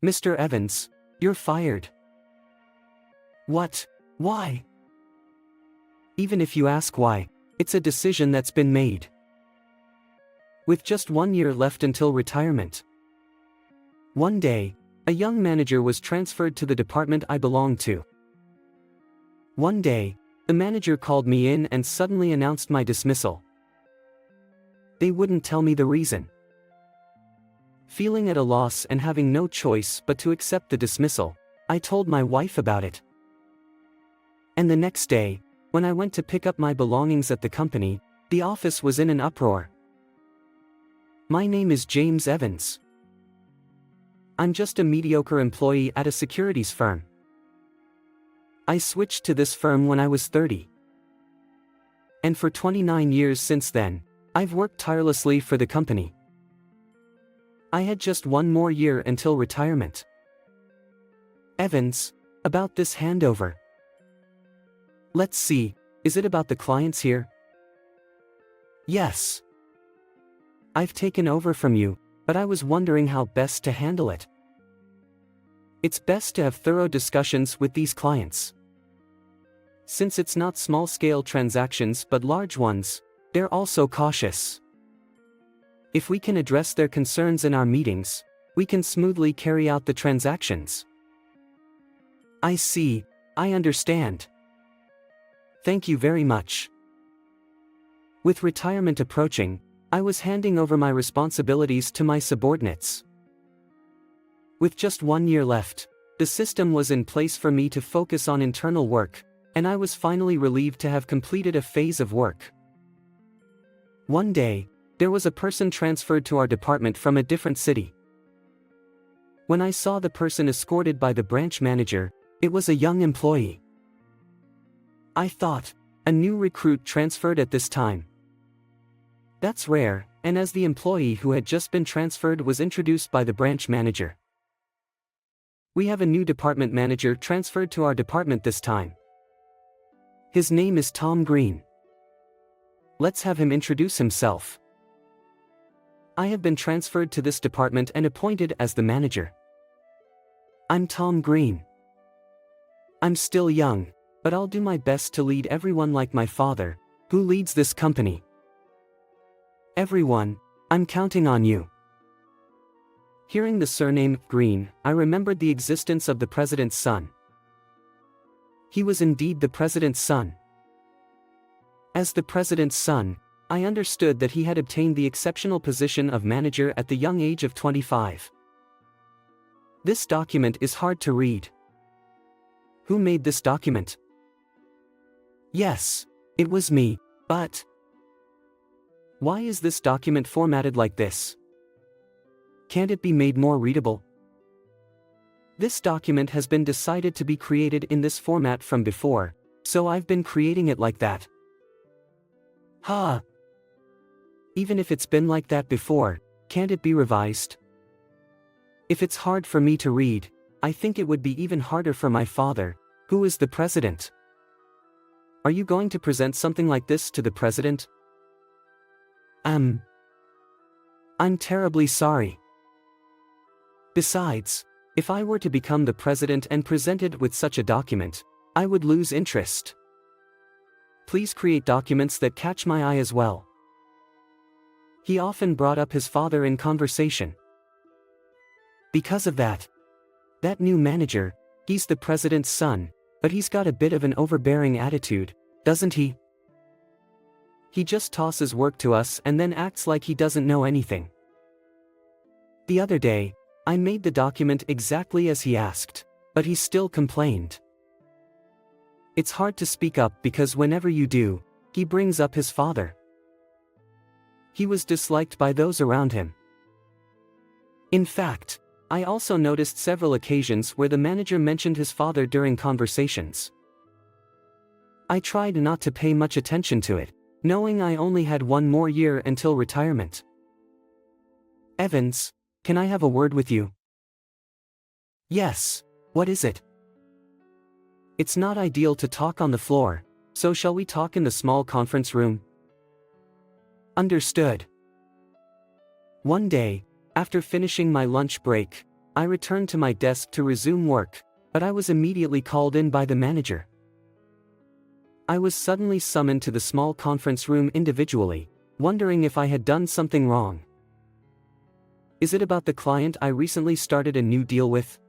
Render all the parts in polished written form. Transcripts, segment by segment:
"Mr. Evans, you're fired." "What? Why?" "Even if you ask why, it's a decision that's been made. With just 1 year left until retirement." One day, a young manager was transferred to the department I belonged to. One day, the manager called me in and suddenly announced my dismissal. They wouldn't tell me the reason. Feeling at a loss and having no choice but to accept the dismissal, I told my wife about it. And the next day, when I went to pick up my belongings at the company, the office was in an uproar. "My name is James Evans. I'm just a mediocre employee at a securities firm. I switched to this firm when I was 30. And for 29 years since then, I've worked tirelessly for the company. I had just 1 more year until retirement." "Evans, about this handover. Let's see, is it about the clients here?" "Yes. I've taken over from you, but I was wondering how best to handle it. It's best to have thorough discussions with these clients. Since it's not small-scale transactions but large ones, they're also cautious. If we can address their concerns in our meetings, we can smoothly carry out the transactions." "I see, I understand. Thank you very much." With retirement approaching, I was handing over my responsibilities to my subordinates. With just 1 year left, the system was in place for me to focus on internal work, and I was finally relieved to have completed a phase of work. One day, there was a person transferred to our department from a different city. When I saw the person escorted by the branch manager, it was a young employee. I thought, a new recruit transferred at this time. That's rare, and as the employee who had just been transferred was introduced by the branch manager. "We have a new department manager transferred to our department this time. His name is Tom Green. Let's have him introduce himself. I have been transferred to this department and appointed as the manager. I'm Tom Green. I'm still young, but I'll do my best to lead everyone like my father, who leads this company. Everyone, I'm counting on you." Hearing the surname Green, I remembered the existence of the president's son. He was indeed the president's son. As the president's son, I understood that he had obtained the exceptional position of manager at the young age of 25. This document is hard to read. Who made this document? Yes, it was me, but why is this document formatted like this? Can't it be made more readable? This document has been decided to be created in this format from before, so I've been creating it like that. Ha! Even if it's been like that before, can't it be revised? If it's hard for me to read, I think it would be even harder for my father, who is the president. Are you going to present something like this to the president? I'm terribly sorry. Besides, if I were to become the president and presented with such a document, I would lose interest. Please create documents that catch my eye as well. He often brought up his father in conversation. Because of that new manager, he's the president's son, but he's got a bit of an overbearing attitude, doesn't he? He just tosses work to us and then acts like he doesn't know anything. The other day, I made the document exactly as he asked, but he still complained. It's hard to speak up because whenever you do, he brings up his father. He was disliked by those around him. In fact, I also noticed several occasions where the manager mentioned his father during conversations. I tried not to pay much attention to it, knowing I only had 1 more year until retirement. Evans, can I have a word with you? Yes, what is it? It's not ideal to talk on the floor, so shall we talk in the small conference room? Understood. One day, after finishing my lunch break, I returned to my desk to resume work, but I was immediately called in by the manager. I was suddenly summoned to the small conference room individually, wondering if I had done something wrong. Is it about the client I recently started a new deal with?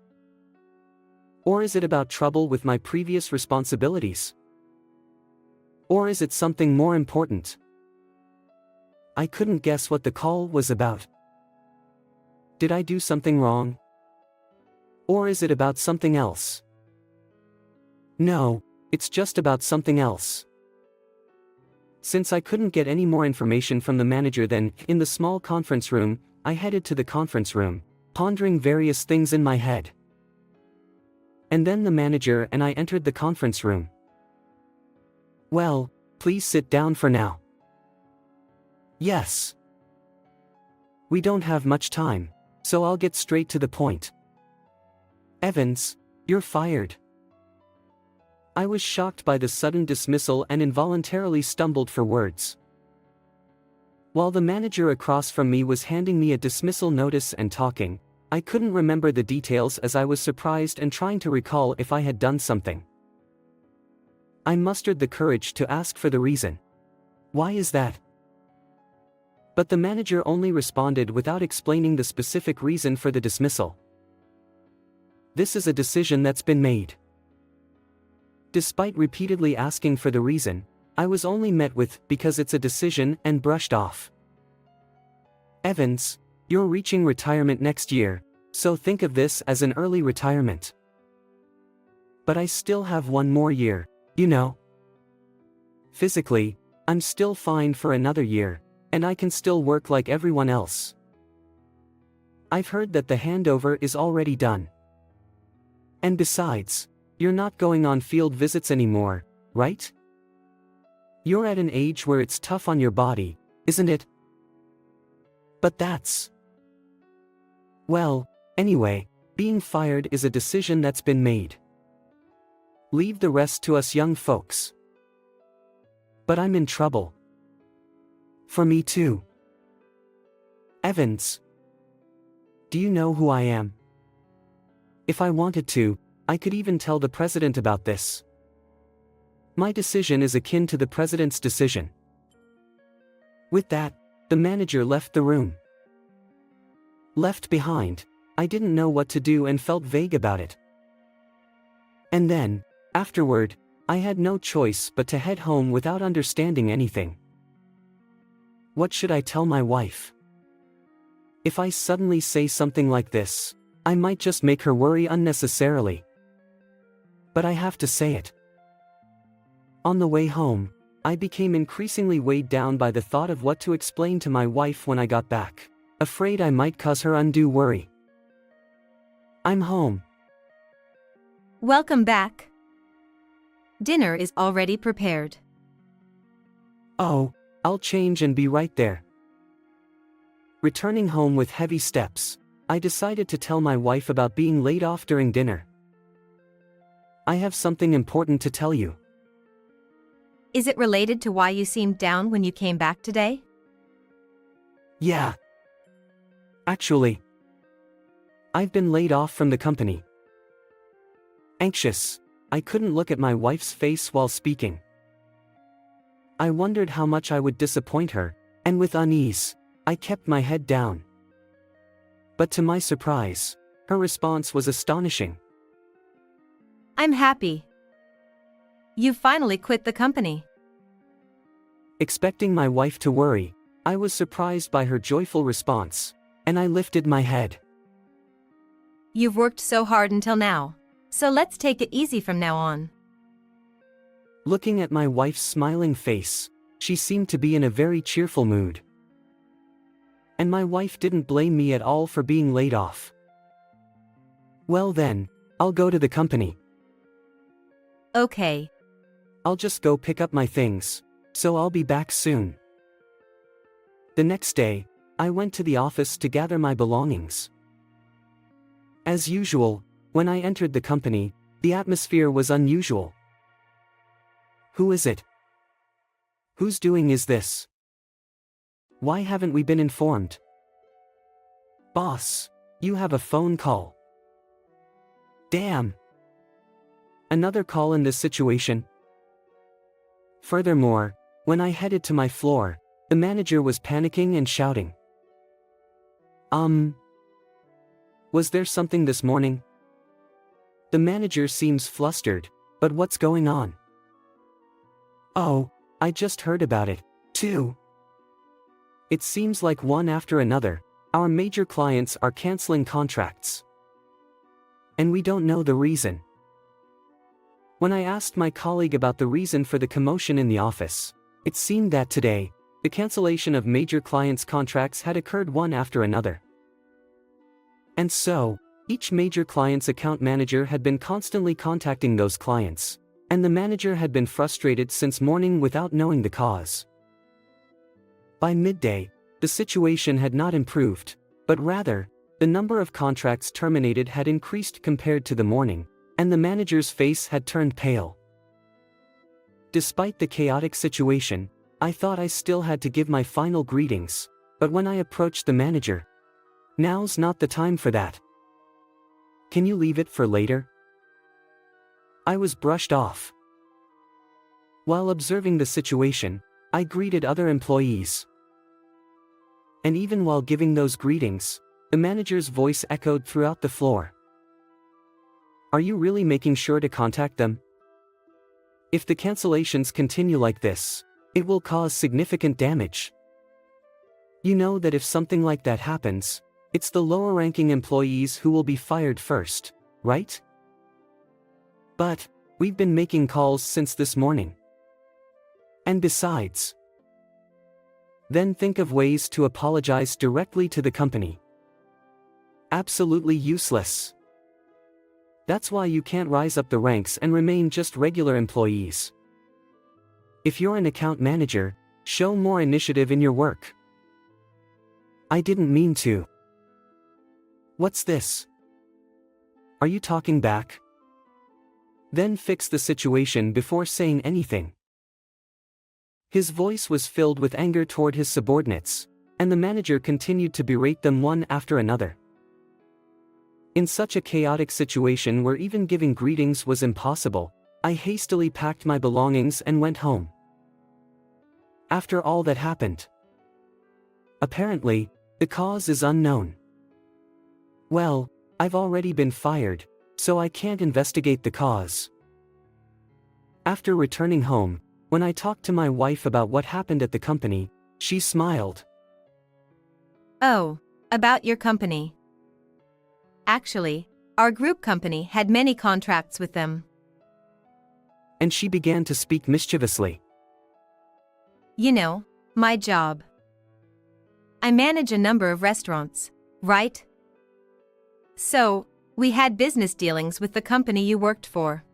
Or is it about trouble with my previous responsibilities? Or is it something more important? I couldn't guess what the call was about. Did I do something wrong? Or is it about something else? No, it's just about something else. Since I couldn't get any more information from the manager then, in the small conference room, I headed to the conference room, pondering various things in my head. And then the manager and I entered the conference room. Well, please sit down for now. Yes. We don't have much time, so I'll get straight to the point. Evans, you're fired. I was shocked by the sudden dismissal and involuntarily stumbled for words. While the manager across from me was handing me a dismissal notice and talking, I couldn't remember the details as I was surprised and trying to recall if I had done something. I mustered the courage to ask for the reason. Why is that? But the manager only responded without explaining the specific reason for the dismissal. This is a decision that's been made. Despite repeatedly asking for the reason, I was only met with, because it's a decision, and brushed off. Evans, you're reaching retirement next year, so think of this as an early retirement. But I still have one more year, you know. Physically, I'm still fine for another year, and I can still work like everyone else. I've heard that the handover is already done. And besides, you're not going on field visits anymore, right? You're at an age where it's tough on your body, isn't it? But that's... Well, anyway, being fired is a decision that's been made. Leave the rest to us young folks. But I'm in trouble. For me too. Evans. Do you know who I am? If I wanted to, I could even tell the president about this. My decision is akin to the president's decision. With that, the manager left the room. Left behind, I didn't know what to do and felt vague about it. And then, afterward, I had no choice but to head home without understanding anything. What should I tell my wife? If I suddenly say something like this, I might just make her worry unnecessarily. But I have to say it. On the way home, I became increasingly weighed down by the thought of what to explain to my wife when I got back, afraid I might cause her undue worry. I'm home. Welcome back. Dinner is already prepared. Oh, I'll change and be right there. Returning home with heavy steps, I decided to tell my wife about being laid off during dinner. I have something important to tell you. Is it related to why you seemed down when you came back today? Yeah. Actually, I've been laid off from the company. Anxious, I couldn't look at my wife's face while speaking. I wondered how much I would disappoint her, and with unease, I kept my head down. But to my surprise, her response was astonishing. I'm happy. You finally quit the company. Expecting my wife to worry, I was surprised by her joyful response, and I lifted my head. You've worked so hard until now, so let's take it easy from now on. Looking at my wife's smiling face, she seemed to be in a very cheerful mood. And my wife didn't blame me at all for being laid off. Well then, I'll go to the company. Okay. I'll just go pick up my things, so I'll be back soon. The next day, I went to the office to gather my belongings. As usual, when I entered the company, the atmosphere was unusual. Who is it? Whose doing is this? Why haven't we been informed? Boss, you have a phone call. Damn. Another call in this situation? Furthermore, when I headed to my floor, the manager was panicking and shouting. Was there something this morning? The manager seems flustered, but what's going on? Oh, I just heard about it, too. It seems like one after another, our major clients are canceling contracts. And we don't know the reason. When I asked my colleague about the reason for the commotion in the office, it seemed that today, the cancellation of major clients' contracts had occurred one after another. And so, each major client's account manager had been constantly contacting those clients, and the manager had been frustrated since morning without knowing the cause. By midday, the situation had not improved, but rather, the number of contracts terminated had increased compared to the morning, and the manager's face had turned pale. Despite the chaotic situation, I thought I still had to give my final greetings, but when I approached the manager, "Now's not the time for that. Can you leave it for later?" I was brushed off. While observing the situation, I greeted other employees. And even while giving those greetings, the manager's voice echoed throughout the floor. "Are you really making sure to contact them? If the cancellations continue like this, it will cause significant damage. You know that if something like that happens, it's the lower-ranking employees who will be fired first, right? But, we've been making calls since this morning. And besides, then think of ways to apologize directly to the company. Absolutely useless. That's why you can't rise up the ranks and remain just regular employees. If you're an account manager, show more initiative in your work." I didn't mean to. What's this? Are you talking back? Then fix the situation before saying anything. His voice was filled with anger toward his subordinates, and the manager continued to berate them one after another. In such a chaotic situation where even giving greetings was impossible, I hastily packed my belongings and went home. After all that happened, apparently, the cause is unknown. Well, I've already been fired, so I can't investigate the cause. After returning home, when I talked to my wife about what happened at the company, she smiled. Oh, about your company. Actually, our group company had many contracts with them. And she began to speak mischievously. You know, my job. I manage a number of restaurants, right? So, we had business dealings with the company you worked for.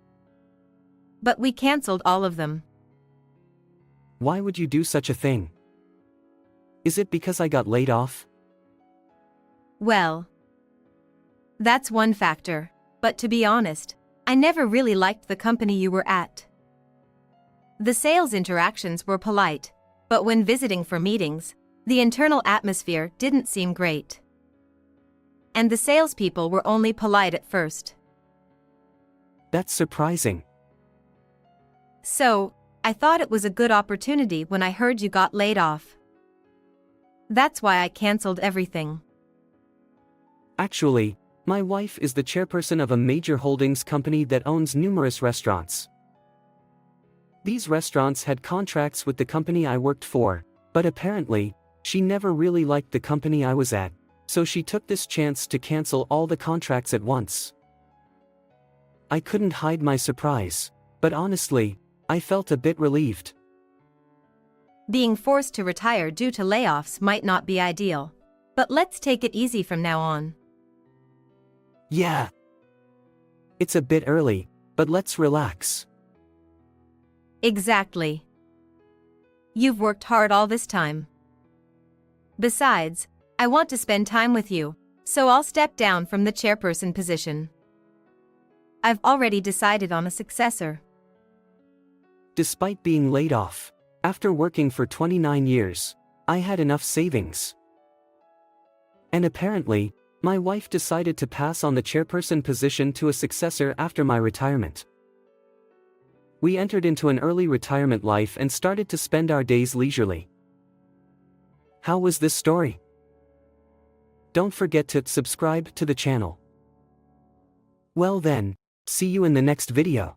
But we canceled all of them. Why would you do such a thing? Is it because I got laid off? Well, that's one factor, but to be honest, I never really liked the company you were at. The sales interactions were polite, but when visiting for meetings, the internal atmosphere didn't seem great. And the salespeople were only polite at first. That's surprising. So, I thought it was a good opportunity when I heard you got laid off. That's why I canceled everything. Actually, my wife is the chairperson of a major holdings company that owns numerous restaurants. These restaurants had contracts with the company I worked for, but apparently, she never really liked the company I was at, so she took this chance to cancel all the contracts at once. I couldn't hide my surprise, but honestly, I felt a bit relieved. Being forced to retire due to layoffs might not be ideal, but let's take it easy from now on. Yeah. It's a bit early, but let's relax. Exactly. You've worked hard all this time. Besides, I want to spend time with you, so I'll step down from the chairperson position. I've already decided on a successor. Despite being laid off, after working for 29 years, I had enough savings. And apparently, My wife decided to pass on the chairperson position to a successor after my retirement. We entered into an early retirement life and started to spend our days leisurely. How was this story? Don't forget to subscribe to the channel. Well then, see you in the next video.